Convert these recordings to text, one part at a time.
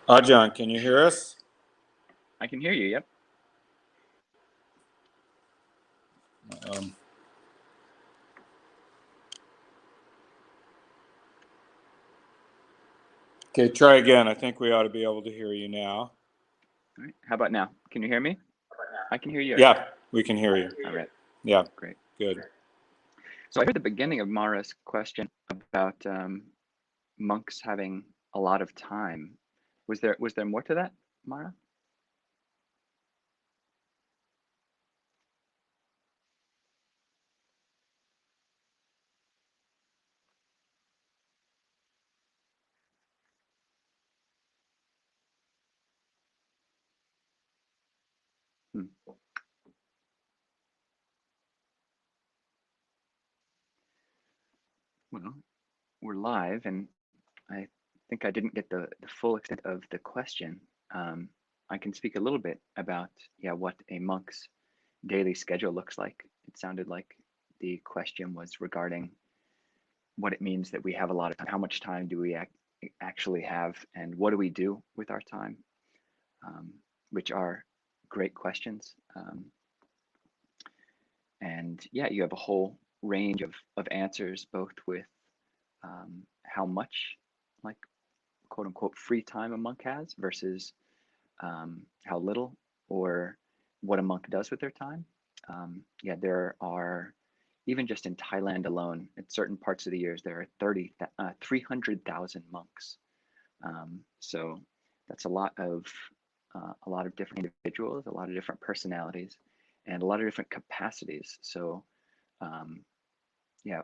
Ajahn, can you hear us? I can hear you, yep. Um, okay, try again. I think we ought to be able to hear you now. All right. How about now? Can you hear me? I can hear you. Yeah, we can hear you. All right. Yeah, Great. good. So I heard the beginning of Mara's question about monks having a lot of time. Was there more to that, Mara? Hmm. Well, we're live, and I think I didn't get the full extent of the question. Um, I can speak a little bit about what a monk's daily schedule looks like. It sounded like the question was regarding what it means that we have a lot of time. How much time do we actually have, and what do we do with our time? Which are great questions. And yeah, you have a whole range of answers, both with how much, like, quote unquote, free time a monk has versus how little, or what a monk does with their time. Yeah, there are, even just in Thailand alone, at certain parts of the years, there are 300,000 monks. So that's a lot of different individuals, a lot of different personalities, and a lot of different capacities. So um, yeah,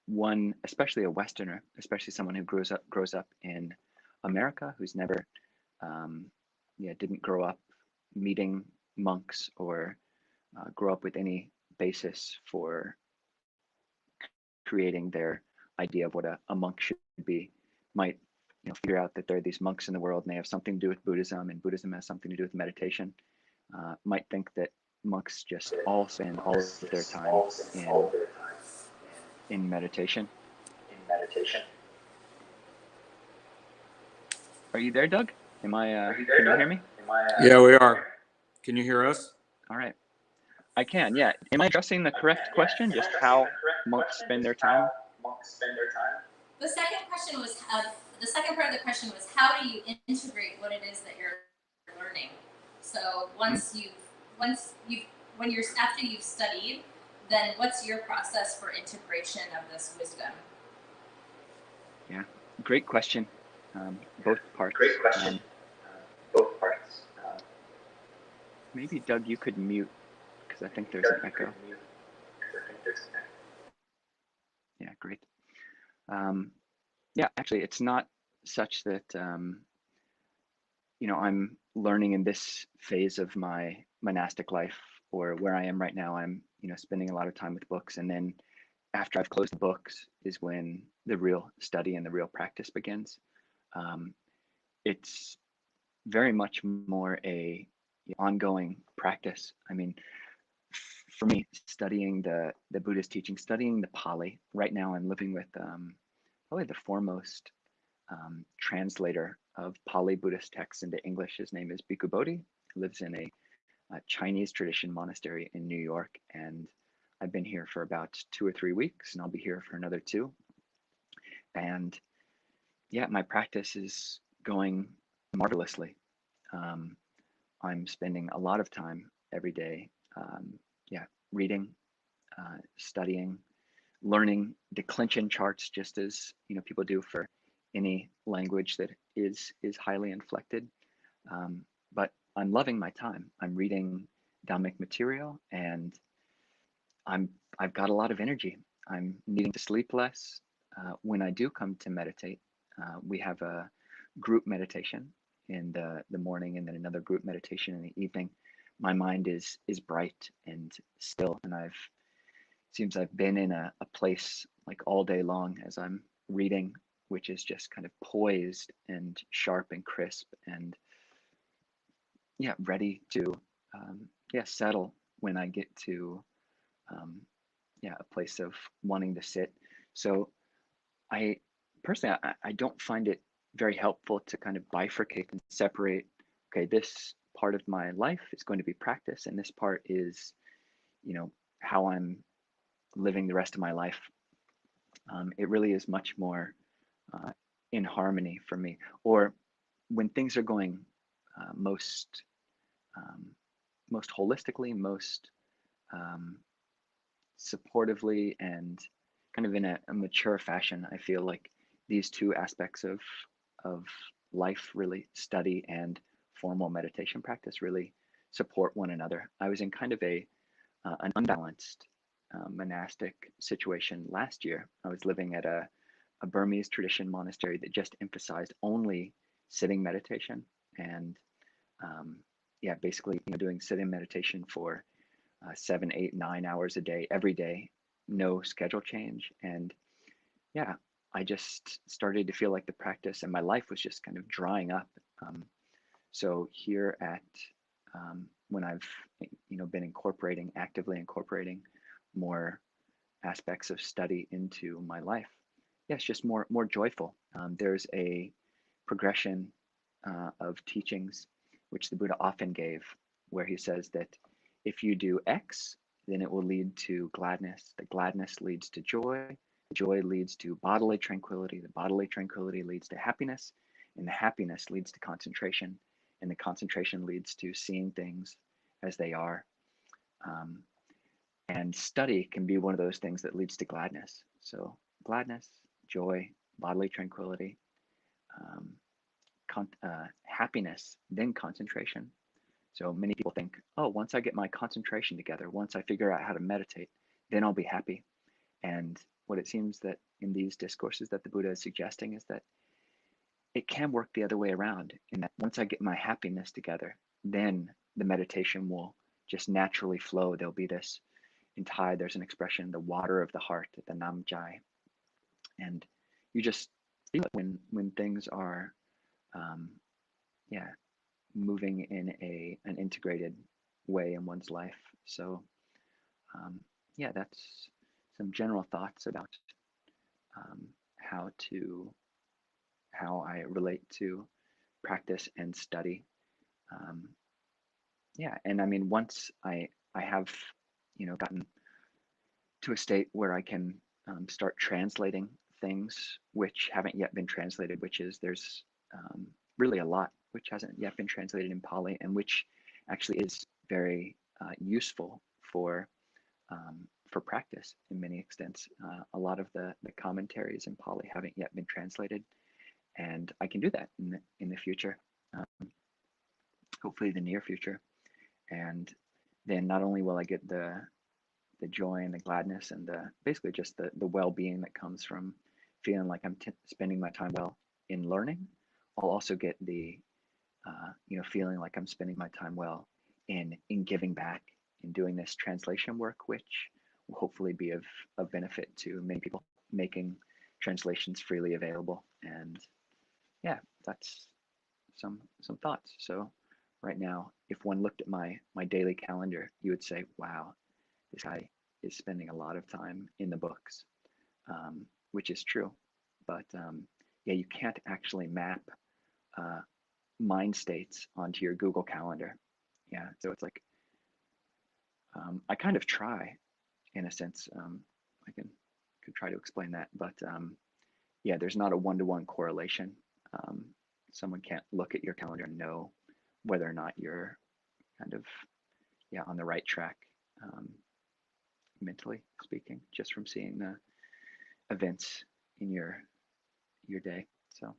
one, especially a Westerner, especially someone who grows up in America, who's never didn't grow up meeting monks, or grow up with any basis for creating their idea of what a monk should be, might figure out that there are these monks in the world and they have something to do with Buddhism, and Buddhism has something to do with meditation. Might think that monks just all spend all of their time in in meditation. Are you there, Doug? Am I? Can you hear me? Yeah, we are. Can you hear us? All right, I can. Yeah. Am I addressing the correct question? Just how monks spend their time? The second question was the second part of the question was, how do you integrate what it is that you're learning? So Hmm. once you've when you're after you've studied, then what's your process for integration of this wisdom? Yeah. Great question. Both parts. Maybe Doug, you could mute because I think there's an echo. Yeah. Great. Um, yeah. Actually, it's not such that I'm learning in this phase of my monastic life, or where I am right now. I'm spending a lot of time with books, and then after I've closed the books is when the real study and the real practice begins. Um, it's very much more a ongoing practice. I mean, for me, studying the Buddhist teaching, studying the Pali. Right now, I'm living with probably the foremost translator of Pali Buddhist texts into English. His name is Bhikkhu Bodhi. He lives in a Chinese tradition monastery in New York, and I've been here for about 2 or 3 weeks, and I'll be here for another two. And yeah, my practice is going marvelously. Um, I'm spending a lot of time every day, yeah, reading, studying, learning declension charts, just as people do for any language that is highly inflected. But I'm loving my time. I'm reading Dhammic material, and I'm I've got a lot of energy. I'm needing to sleep less. When I do come to meditate, we have a group meditation in the morning, and then another group meditation in the evening. My mind is bright and still, and seems I've been in a place like all day long as I'm reading, which is just kind of poised and sharp and crisp, and yeah, ready to settle when I get to um, a place of wanting to sit. So I personally, I don't find it very helpful to kind of bifurcate and separate, okay, this part of my life is going to be practice, and this part is, how I'm living the rest of my life. It really is much more in harmony for me. Or when things are going most holistically, most supportively, and kind of in a mature fashion, I feel like these two aspects of life, really, study and formal meditation practice, really support one another. I was in kind of an unbalanced monastic situation last year. I was living at a Burmese tradition monastery that just emphasized only sitting meditation, and basically, doing sitting meditation for 7, 8, 9 hours a day, every day, no schedule change. And yeah, I just started to feel like the practice and my life was just kind of drying up. So here at when I've been actively incorporating more aspects of study into my life, it's just more joyful. There's a progression of teachings which the Buddha often gave, where he says that if you do X, then it will lead to gladness. The gladness leads to joy. The joy leads to bodily tranquility. The bodily tranquility leads to happiness. And the happiness leads to concentration. And the concentration leads to seeing things as they are. And study can be one of those things that leads to gladness. So gladness, joy, bodily tranquility, happiness, then concentration. So many people think, oh, once I get my concentration together, once I figure out how to meditate, then I'll be happy. And what it seems that in these discourses that the Buddha is suggesting is that it can work the other way around, in that once I get my happiness together, then the meditation will just naturally flow. There'll be this, in Thai, there's an expression, the water of the heart, the nam jai. And you just feel it when things are, moving in an integrated way in one's life. So that's some general thoughts about how I relate to practice and study. And I mean, once I have gotten to a state where I can start translating things which haven't yet been translated, which is there's really a lot which hasn't yet been translated in Pali, and which actually is very useful for practice in many extents. A lot of the commentaries in Pali haven't yet been translated, and I can do that in the future, hopefully the near future. And then not only will I get the joy and the gladness and basically just the well-being that comes from feeling like I'm spending my time well in learning, I'll also get the feeling like I'm spending my time well in giving back, in doing this translation work, which will hopefully be of benefit to many people, making translations freely available. And that's some thoughts. So right now, if one looked at my daily calendar, you would say, wow, this guy is spending a lot of time in the books, which is true. But you can't actually map mind states onto your Google Calendar. So it's like, I kind of try, in a sense. I could try to explain that, but there's not a one-to-one correlation. Someone can't look at your calendar and know whether or not you're kind of on the right track, mentally speaking, just from seeing the events in your day. So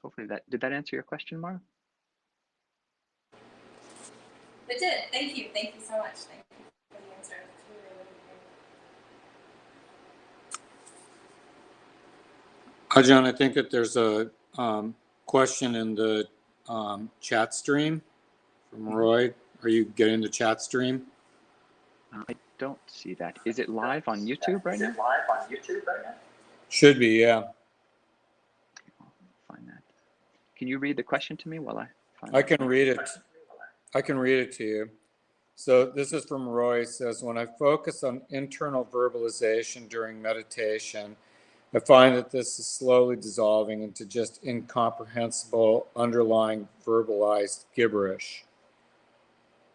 hopefully did that answer your question, Mara? It did. Thank you. Thank you so much. Thank you for the answer. It's really, really Ajahn, I think that there's a question in the chat stream from Roy. Are you getting the chat stream? I don't see that. Is it live on YouTube right now? Should be, yeah. I'll find that. Can you read the question to me while I find I it? can read it. I can read it to you. So this is from Roy. It says, when I focus on internal verbalization during meditation, I find that this is slowly dissolving into just incomprehensible, underlying verbalized gibberish.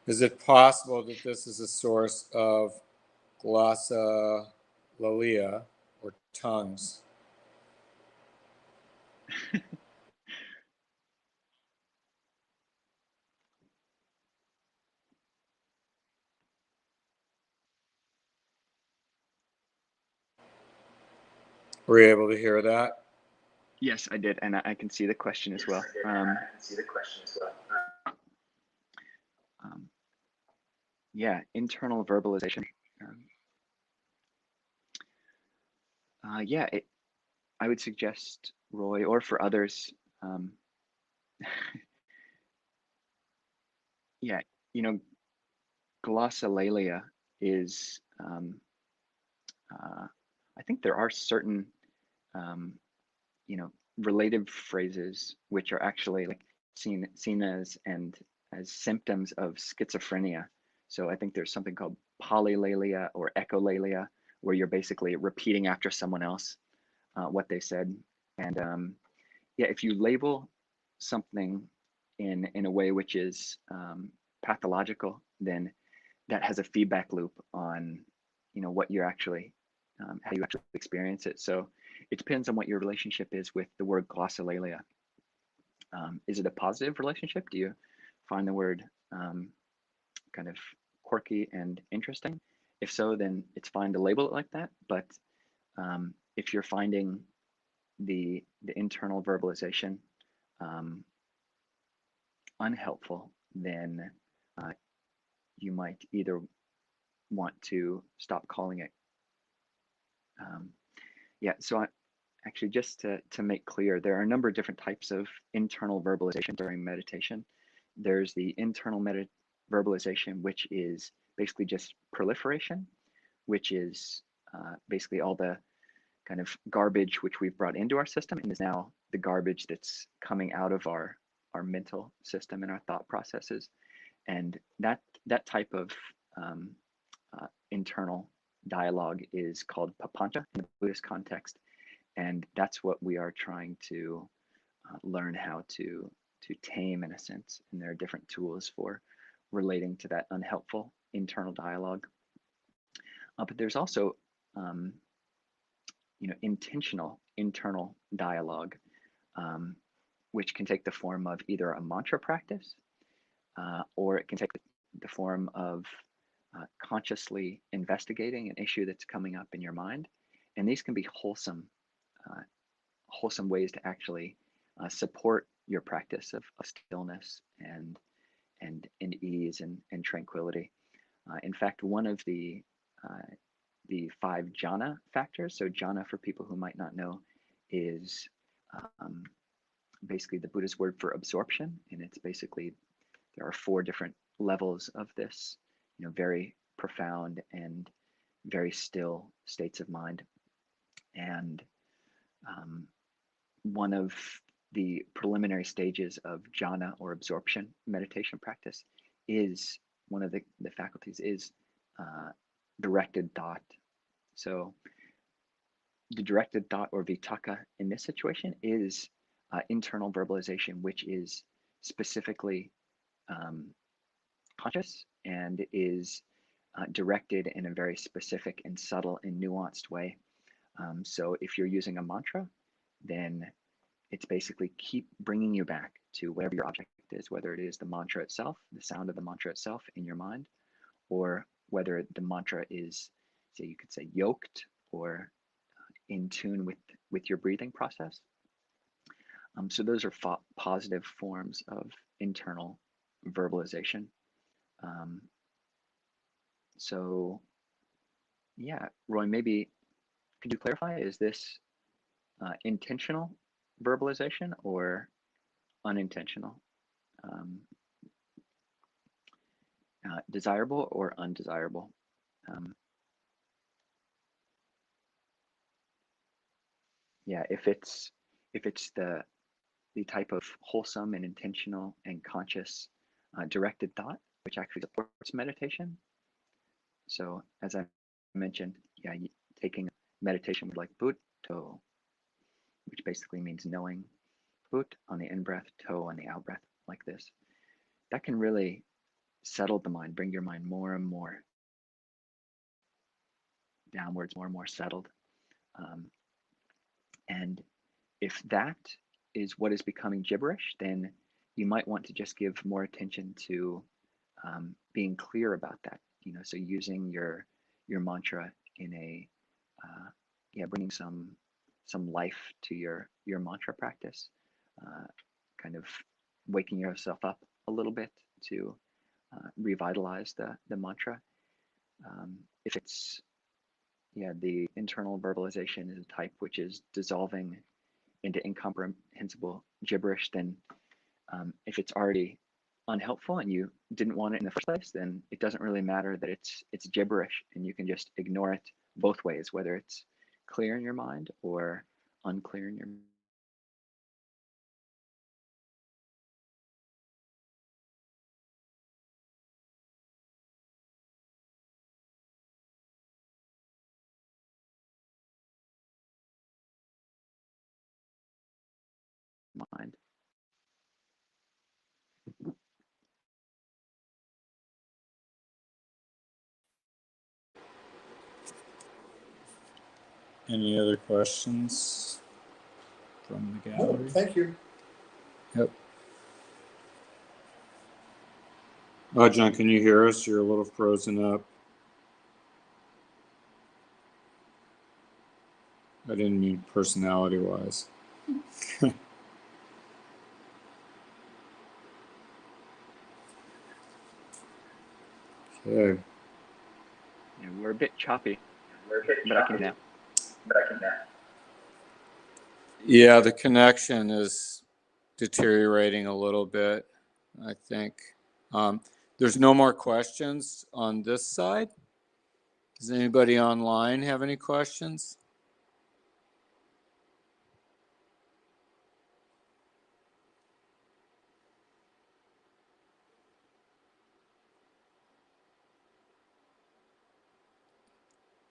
Is it possible that this is a source of glossolalia, or tongues? Were you able to hear that? Yes, I did, and I can see the question as well. Yeah, internal verbalization. Yeah, I would suggest, Roy, or for others, yeah, glossolalia is, I think there are certain, relative phrases which are actually like seen as symptoms of schizophrenia. So I think there's something called polylalia or echolalia, where you're basically repeating after someone else what they said. And yeah, if you label something in a way which is pathological, then that has a feedback loop on what you're actually how you actually experience it. So it depends on what your relationship is with the word glossolalia. Is it a positive relationship? Do you find the word kind of quirky and interesting? If so, then it's fine to label it like that. But if you're finding the internal verbalization unhelpful, then you might either want to stop calling it. Yeah, so actually, just to make clear, there are a number of different types of internal verbalization during meditation. There's the internal verbalization, which is basically just proliferation, which is basically all the kind of garbage which we've brought into our system and is now the garbage that's coming out of our mental system and our thought processes. And that type of internal dialogue is called papancha in the Buddhist context. And that's what we are trying to learn how to tame, in a sense. And there are different tools for relating to that unhelpful internal dialogue. But there's also intentional internal dialogue, which can take the form of either a mantra practice, or it can take the form of consciously investigating an issue that's coming up in your mind. And these can be wholesome ways to actually support your practice of stillness and ease and tranquility. In fact, one of the 5 jhana factors. So jhana, for people who might not know, is basically the Buddhist word for absorption, and it's basically there are 4 different levels of this, very profound and very still states of mind. And one of the preliminary stages of jhana or absorption meditation practice is one of the faculties is directed thought. So the directed thought, or vitakka, in this situation is internal verbalization, which is specifically conscious and is directed in a very specific and subtle and nuanced way. So if you're using a mantra, then it's basically keep bringing you back to whatever your object is, whether it is the mantra itself, the sound of the mantra itself in your mind, or whether the mantra is, say, you could say yoked or in tune with your breathing process. So those are positive forms of internal verbalization. So yeah, Roy, maybe could you clarify, is this intentional verbalization or unintentional? Desirable or undesirable? Yeah, if it's the type of wholesome and intentional and conscious directed thought, which actually supports meditation. So as I mentioned, yeah, taking meditation with like Buddho, which basically means knowing. Foot on the in-breath, toe on the out-breath, like this. That can really settle the mind, bring your mind more and more downwards, more and more settled. And if that is what is becoming gibberish, then you might want to just give more attention to being clear about that. So using your mantra in a bringing some life to your mantra practice, kind of waking yourself up a little bit to revitalize the mantra. If it's the internal verbalization is a type which is dissolving into incomprehensible gibberish, then if it's already unhelpful and you didn't want it in the first place, then it doesn't really matter that it's gibberish, and you can just ignore it both ways, whether it's clear in your mind or unclear in your mind. Any other questions from the gallery? No, thank you. Yep. Ajahn, can you hear us? You're a little frozen up. I didn't mean personality-wise. Okay. We're a bit choppy, but I can now. Yeah, the connection is deteriorating a little bit, I think. There's no more questions on this side. Does anybody online have any questions?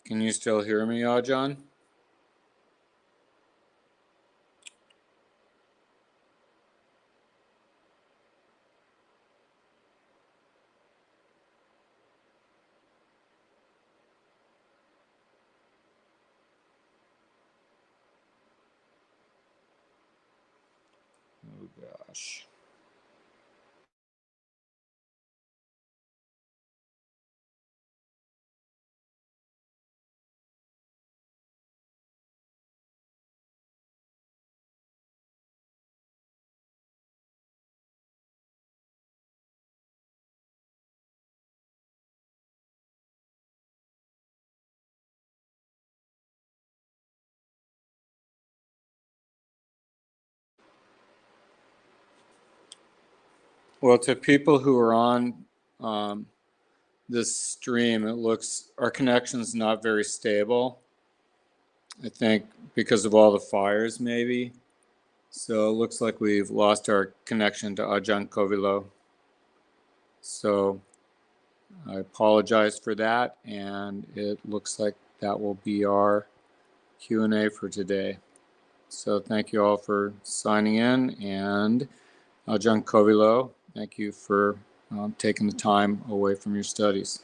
Can you still hear me, Ajahn? Oh gosh. Well, to people who are on this stream, it looks our connection's not very stable. I think because of all the fires, maybe. So it looks like we've lost our connection to Ajahn Kovilo. So I apologize for that, and it looks like that will be our Q&A for today. So thank you all for signing in, and Ajahn Kovilo, thank you for taking the time away from your studies.